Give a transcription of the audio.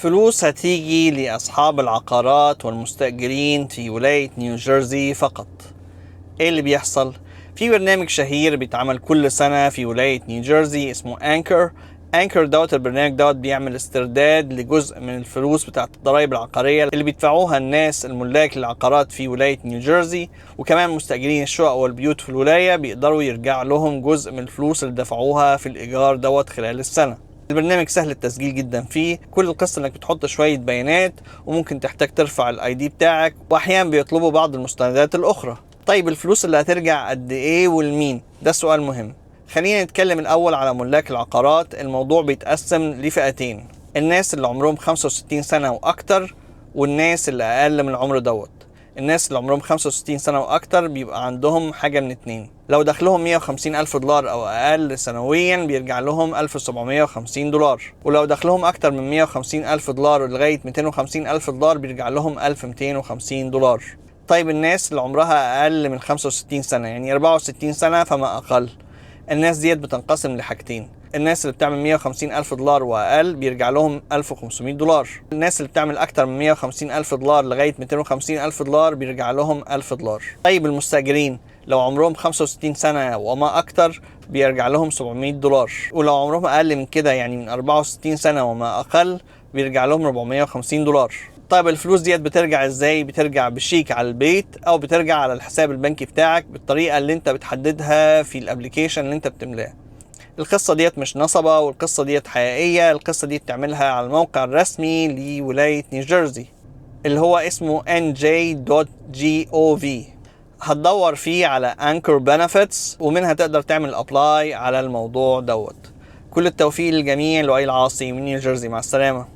فلوس هتيجي لأصحاب العقارات والمستأجرين في ولاية نيوجيرسي فقط. ايه اللي بيحصل؟ في برنامج شهير بيتعمل كل سنة في ولاية نيوجيرسي اسمه انكر دوت. البرنامج دوت بيعمل استرداد لجزء من الفلوس بتاعت الضرائب العقارية اللي بيدفعوها الناس الملاك للعقارات في ولاية نيوجيرسي، وكمان مستأجرين الشقق والبيوت في الولاية بيقدروا يرجع لهم جزء من الفلوس اللي دفعوها في الإيجار دوت خلال السنة. البرنامج سهل التسجيل جدا فيه، كل القصة انك بتحط شوية بيانات وممكن تحتاج ترفع الاي دي بتاعك، واحيانا بيطلبوا بعض المستندات الاخرى. طيب الفلوس اللي هترجع قد ايه والمين؟ ده سؤال مهم. خلينا نتكلم الاول على ملاك العقارات. الموضوع بيتقسم لفئتين: الناس اللي عمرهم 65 سنة واكتر، والناس اللي اقل من العمر دوت. الناس اللي عمرهم 65 سنة واكتر بيبقى عندهم حاجة من اتنين: لو دخلهم 150 ألف دولار أو أقل سنويا بيرجع لهم 1750 دولار، ولو دخلهم أكتر من 150 ألف دولار لغاية 250 ألف دولار بيرجع لهم 1250 دولار. طيب الناس اللي عمرها أقل من 65 سنة، يعني 64 سنة فما أقل، الناس ديت بتنقسم لحاجتين: الناس اللي بتعمل 150 ألف دولار وأقل بيرجع لهم 1500 دولار، الناس اللي بتعمل أكتر من 150 ألف دولار لغاية 250 ألف دولار بيرجع لهم 1000 دولار. طيب المستأجرين لو عمرهم 65 سنة وما أكتر بيرجع لهم 700 دولار، ولو عمرهم أقل من كده يعني من 64 سنة وما أقل بيرجع لهم 450 دولار. طيب الفلوس ديت بترجع ازاي؟ بترجع بشيك على البيت او بترجع على الحساب البنكي بتاعك بالطريقة اللي انت بتحددها في الابليكيشن اللي انت بتملاه. القصة ديت مش نصبة، والقصة ديت حقيقية. القصة دي بتعملها على الموقع الرسمي لولاية نيوجيرسي اللي هو اسمه nj.gov. هتدور فيه على Anchor Benefits ومنها تقدر تعمل ابلاي على الموضوع دوت. كل التوفيق للجميع. لؤي العاصي من نيوجيرسي، مع السلامة.